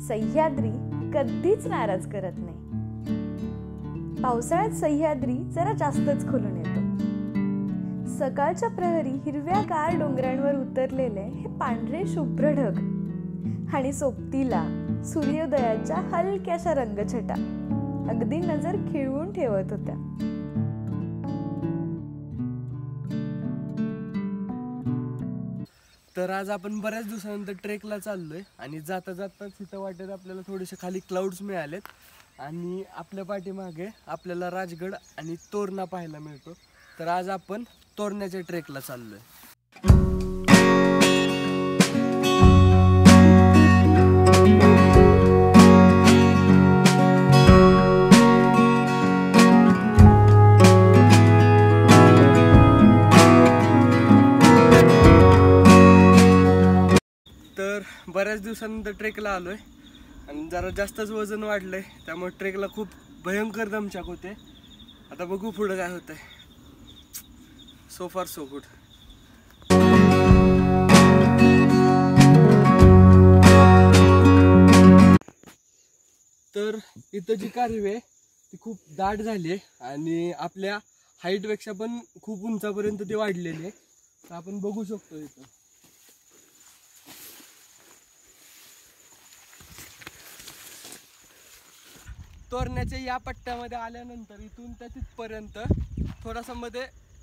सह्याद्री कधीच नाराज करत नाही। पावसाळ्यात सह्याद्री जरा जास्तच खुलून येतो। सकाळच्या प्रहरी हिरव्यागार डोंगरांवर उतरलेले हे पांढरे शुभ्र ढग आणि सोबतीला सूर्योदयाच्या हलक्याशा रंगछटा अगदी नजर खिळवून ठेवत होत्या। तर आज आपण बऱ्याच दिवसानंतर ट्रेकला चाललोय आणि जाता जाता तिथं वाटेत आपल्याला थोडेसे खाली क्लाउड्स मिळालेत आणि आपल्या पाठीमागे आपल्याला राजगड आणि तोरणा पाहायला मिळतो। तर आज आपण तोरण्याच्या ट्रेकला चाललोय। तर बऱ्याच दिवसानंतर ट्रेकला आलोय आणि जरा जास्तच वजन वाढलंय, त्यामुळे ट्रेकला खूप भयंकर दमछाक होते। आता बघू पुढे काय होतंय। सो फार सो गुड। तर इथं जी कारवी आहे ती खूप दाट झाली आहे आणि आपल्या हाईट पेक्षा पण खूप उंचापर्यंत ती वाढलेली आहे। तर आपण बघू शकतो इथं तोरण्याच्या या पट्ट्यामध्ये आल्यानंतर इथून त्या तिथपर्यंत थोडासा मध्ये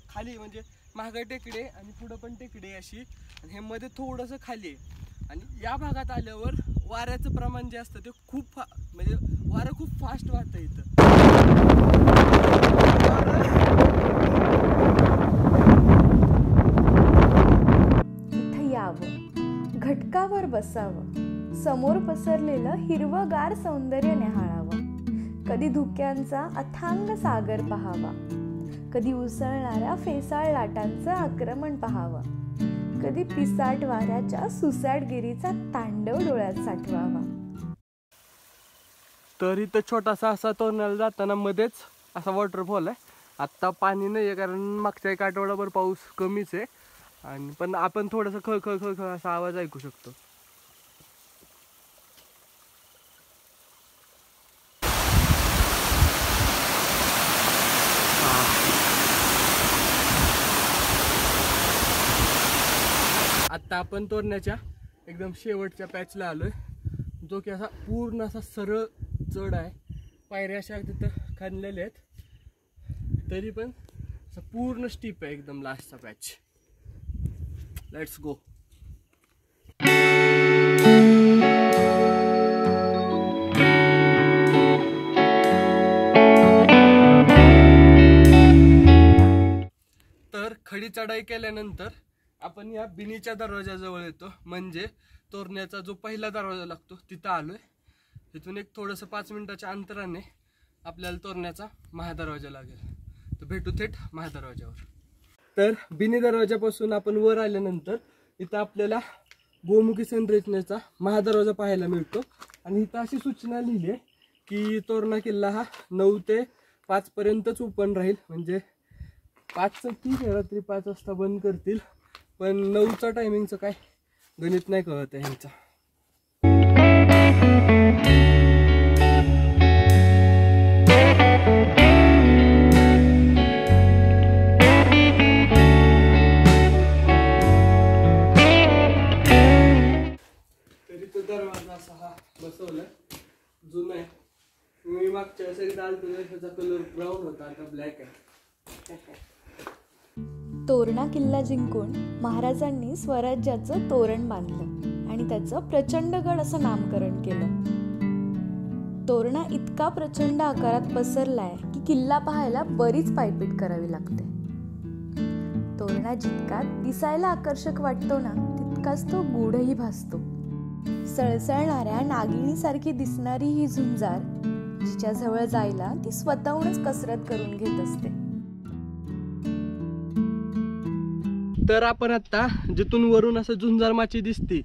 खाली म्हणजे मागे टेकडे आणि पुढं पण टेकडे अशी, आणि हे मध्ये थोडंसं खाली आहे। आणि या भागात आल्यावर वाऱ्याचं प्रमाण जे असतं ते खूप म्हणजे वारं खूप फास्ट वाहतं इथं यावं, घटकावर बसावं, समोर पसरलेलं हिरवगार सौंदर्य न्याहाळावं, कधी धुक्यांचा अथांग सागर पहावा, कधी उसळणाऱ्या फेसाळ लाटांचं आक्रमण पहावं, कधी पिसाट वाऱ्याच्या सुसाटगिरीचा तांडव डोळ्यात साठवावा। तर इथं छोटासा असा तोरण्याला जाताना मध्येच असा वॉटरफॉल आहे। आत्ता पाणी नाही आहे कारण मागच्या एक आठवडाभर पाऊस कमीच आहे, आणि पण आपण थोडंसं खळखळ खळखळ असा आवाज ऐकू शकतो। आता आपण तोरण्याच्या एकदम शेवटच्या पॅचला आलोय, जो की असा पूर्ण असा सरळ चढ आहे। पायऱ्या अशा तिथं खांदलेल्या आहेत, तरी पण असा पूर्ण स्टीप आहे एकदम लास्टचा पॅच। Let's go. तर खडी चढाई केल्यानंतर आपण या बिनीच्या दरवाजाजवळ येतो, म्हणजे तोरण्याचा जो पहिला दरवाजा लागतो तिथं आलोय। तिथून एक थोडंसं 5 मिनिटाच्या अंतराने आपल्याला तोरण्याचा महादरवाजा लागेल। तर भेटू थेट महादरवाजावर। तर बिनी दरवाजापासून आपण वर आल्यानंतर इथं आपल्याला गोमुखी संरचनेचा महादरवाजा पाहायला मिळतो, आणि इथं अशी सूचना लिहिली आहे की तोरणा किल्ला हा 9 ते 5 पर्यंतच ओपन राहील। म्हणजे 5चं ठीक आहे, रात्री 5 वाजता बंद करतील, पण 9चा टायमिंगचं काय गणित नाही कळत आहे ह्यांचा। तरी तो दरवाजा असा हा बसवलाय, जुना आहे। मी मागच्या वेळेस आलतो त्याचा कलर ब्राऊन होता, आता ब्लॅक आहे। तोरणा किल्ला जिंकून महाराजांनी स्वराज्याचं तोरण बांधलं आणि त्याचं प्रचंडगड असं नामकरण केलं। तोरणा इतका प्रचंड आकारात पसरलाय की किल्ला पाहायला बरीच पायपीट करावी लागते। तोरणा जितका दिसायला आकर्षक वाटतो ना, तितकाच तो गूढही भासतो। सळसळणाऱ्या नागिणीसारखी दिसणारी ही झुंजार जिच्या जवळ जायला ती स्वतःहूनच कसरत करून घेत असते। तर आपण आता जिथून वरून असं झुंजार माची दिसते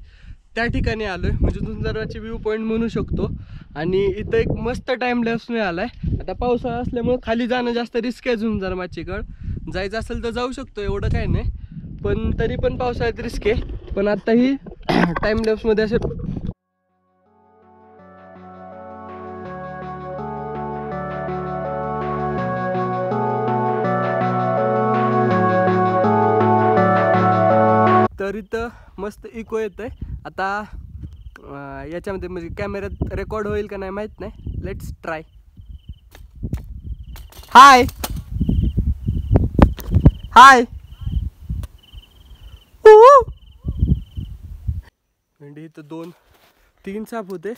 त्या ठिकाणी आलोय, म्हणजे झुंजारमाची व्ह्यू पॉइंट म्हणू शकतो। आणि इथं एक मस्त टाइम लॅप्स मिळालाय। आता पावसाळा असल्यामुळे खाली जाणं जास्त रिस्क आहे झुंजारमाचीकडं, जायचं असेल तर जाऊ शकतो, एवढं काय नाही, पण तरी पण पावसाळ्यात रिस्क आहे। पण आता ही टाइम लॅप्स मध्ये असे इथं मस्त इको येतोय. आता याच्यामध्ये म्हणजे कॅमेऱ्यात रेकॉर्ड होईल का नाही माहीत नाही. Let's try. Hi hi. म्हणजे इथं 2-3 साप होते.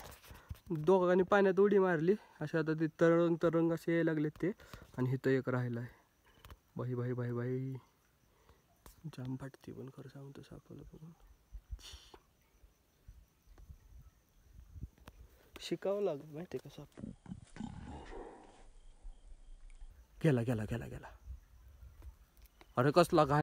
दोघांनी पाण्यात उडी मारली. अशा आता ते तरंग असे यायला लागलेत ते. आणि इथं एक राहिला आहे. बाई बाई बाई बाई जाम फाटती पण खरं सांगतो सापाला बघून. शिकावं लागेल माहिती का साप. गेला गेला गेला गेला. अरे कसला घाण.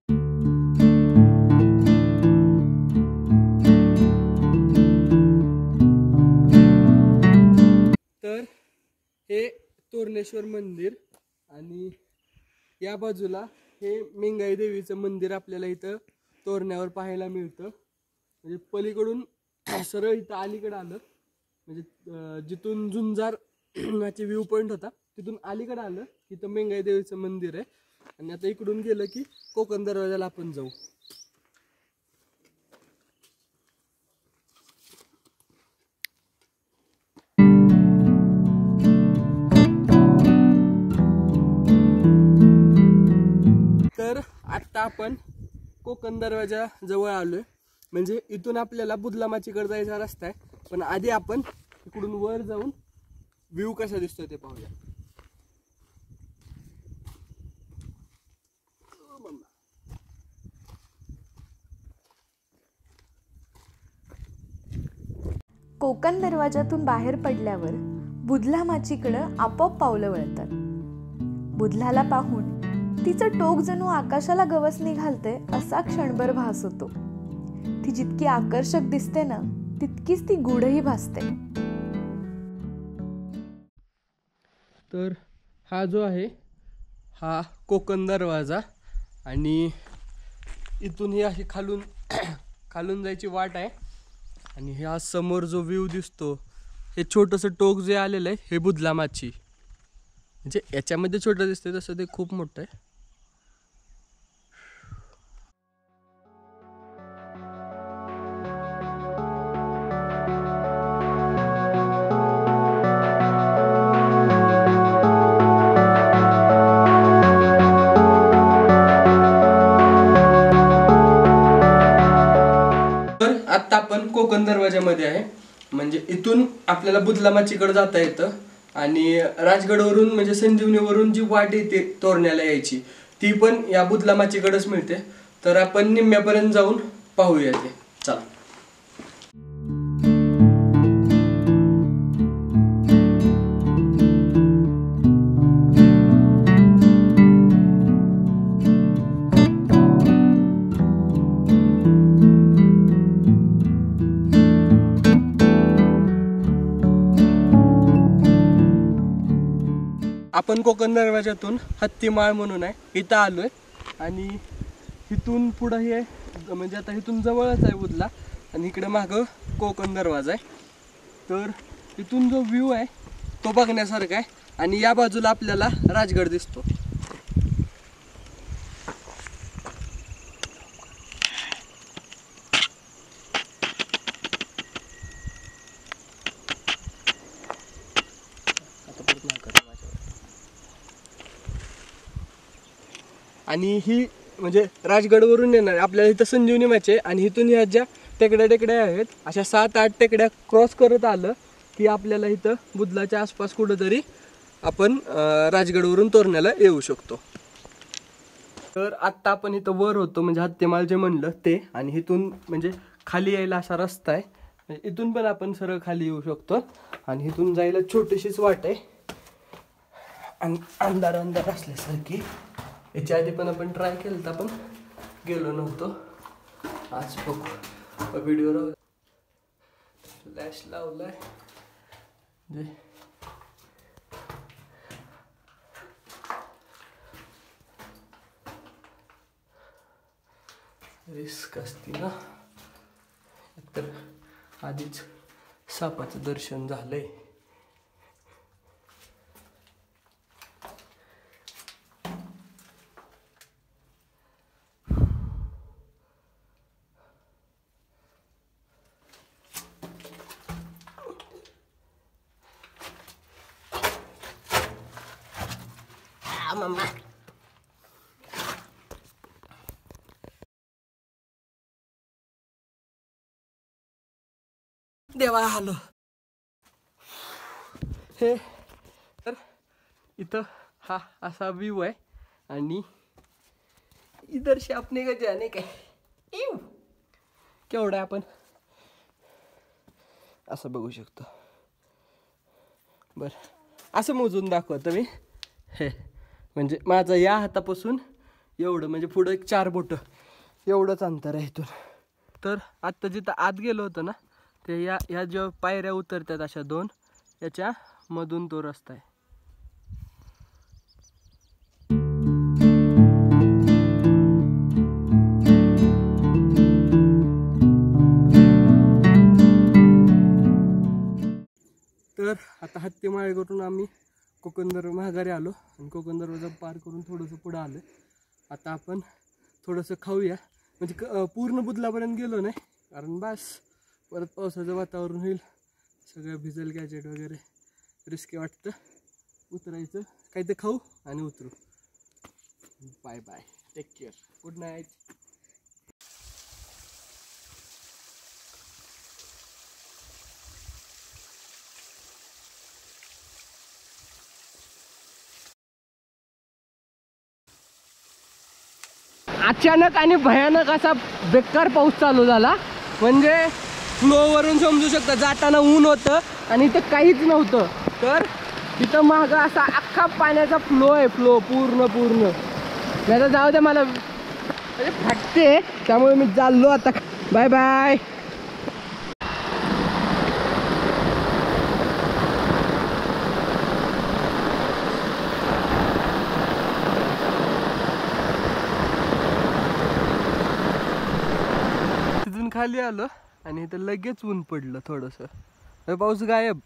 तर हे तोरणेश्वर मंदिर आणि या बाजूला हे मेंगाई देवीचं मंदिर आपल्याला इथं तोरण्यावर पाहायला मिळतं. म्हणजे पलीकडून सरळ इथं अलीकडे आलं म्हणजे जिथून झुंजार चे व्ह्यू पॉईंट होता तिथून अलीकडे आलं इथं मेंगाई देवीचं मंदिर आहे. आणि आता इकडून गेलं की कोकण दरवाजाला आपण जाऊ. तर आत्ता आपण कोकण दरवाजा जवळ आलोय. म्हणजे इथून आपल्याला बुदलामाचीकडे जायचा रस्ता आहे. पण आधी आपण इकडून वर जाऊन व्ह्यू कसा दिसतोय ते पाहूया. कोकण दरवाजातून बाहेर पडल्यावर बुधला माचीकडं आपोआप पावलं वळतात. बुधलाला पाहून तिचं टोक जणू आकाशाला गवसणी घालते असा क्षणभर भास होतो. ती जितकी आकर्षक दिसते ना तितकीच ती गूढही भासते. तर हा जो आहे हा कोकण दरवाजा आणि इथून ही अशी खालून जायची वाट आहे. आणि हा समोर जो व्ह्यू दिसतो हे छोटंसं टोक जे आलेलं आहे हे बुदलामाची. म्हणजे याच्यामध्ये छोटं दिसतंय तसं ते खूप मोठं आहे. आत्ता आपण कोकण दरवाजामध्ये आहे. म्हणजे इथून आपल्याला बुदलामाचीकडे जाता येतं. आणि राजगडवरून म्हणजे संजीवनीवरून जी वाट येते तोरण्याला यायची ती पण या बुदलामाचीकडेच मिळते. तर आपण निम्म्यापर्यंत जाऊन पाहूया ते. चला. आपण कोकण दरवाजातून हत्तीमाळ म्हणून आहे इथं आलोय. आणि इथून पुढं हे म्हणजे आता इथून जवळच आहे बुदला आणि इकडे मागं कोकण दरवाजा आहे. तर इथून जो व्ह्यू आहे तो बघण्यासारखा आहे. आणि या बाजूला आपल्याला राजगड दिसतो. आणि ही म्हणजे राजगडवरून येणार आपल्याला इथं संजीवनी माची आहे. आणि इथून ह्या ज्या टेकड्या आहेत अशा 7-8 टेकड्या क्रॉस करत आलं की आपल्याला इथं बुदलाच्या आसपास कुठंतरी आपण राजगडवरून तोरण्याला येऊ शकतो. तर आत्ता आपण इथं वर होतो म्हणजे हत्तीमाळ जे म्हणलं ते. आणि इथून म्हणजे खाली यायला असा रस्ता आहे. म्हणजे इथून पण आपण सरळ खाली येऊ शकतो. आणि इथून जायला छोटीशीच वाट आहे आणि अंधार असल्यासारखी. याच्या आधी पण आपण ट्राय केलं तर आपण गेलो नव्हतो. आज बघू व्हिडिओ फ्लॅश लावलाय म्हणजे रिस्क असते ना. तर आधीच सापाचं दर्शन झालंय. मम्मा देवा आलो. हे तर इथं हा असा व्ह्यू आहे आणि इधर से अपने का जाने काय केवढं आहे आपण असं बघू शकतो. बरं असं मोजून दाखवतो मी. हे म्हणजे माझं या हातापासून एवढं म्हणजे पुढं एक 4 बोटं एवढंच अंतर आहे इथून. तर आत्ता जिथं आत गेलो होतं ना ते ह्या ज्या पायऱ्या उतरतात अशा 2 याच्या मधून तो रस्ता आहे. तर आता हत्तीमाळे करून आम्ही कोकण महागारी आलो आणि कोकण दरवाजा पार करून थोडंसं पुढं आलं. आता आपण थोडंसं खाऊया म्हणजे पूर्ण बुदलापर्यंत गेलो नाही कारण बस परत पावसाचं वातावरण होईल सगळं भिजल गॅजेट वगैरे रिस्की वाटतं. उतरायचं काही ते खाऊ आणि उतरू. Bye bye take care good night. अचानक आणि भयानक असा बेकार पाऊस चालू झाला. म्हणजे फ्लोवरून समजू शकता जाताना ऊन होतं आणि इथं काहीच नव्हतं. तर तिथं मागं असा अख्खा पाण्याचा फ्लो आहे. फ्लो पूर्ण मी आता जाऊ दे मला म्हणजे फाटते त्यामुळे मी चाललो आता. Bye bye. खाली आलो आणि इथं लगेच ऊन पडलं थोडंसं. पाऊस गायब.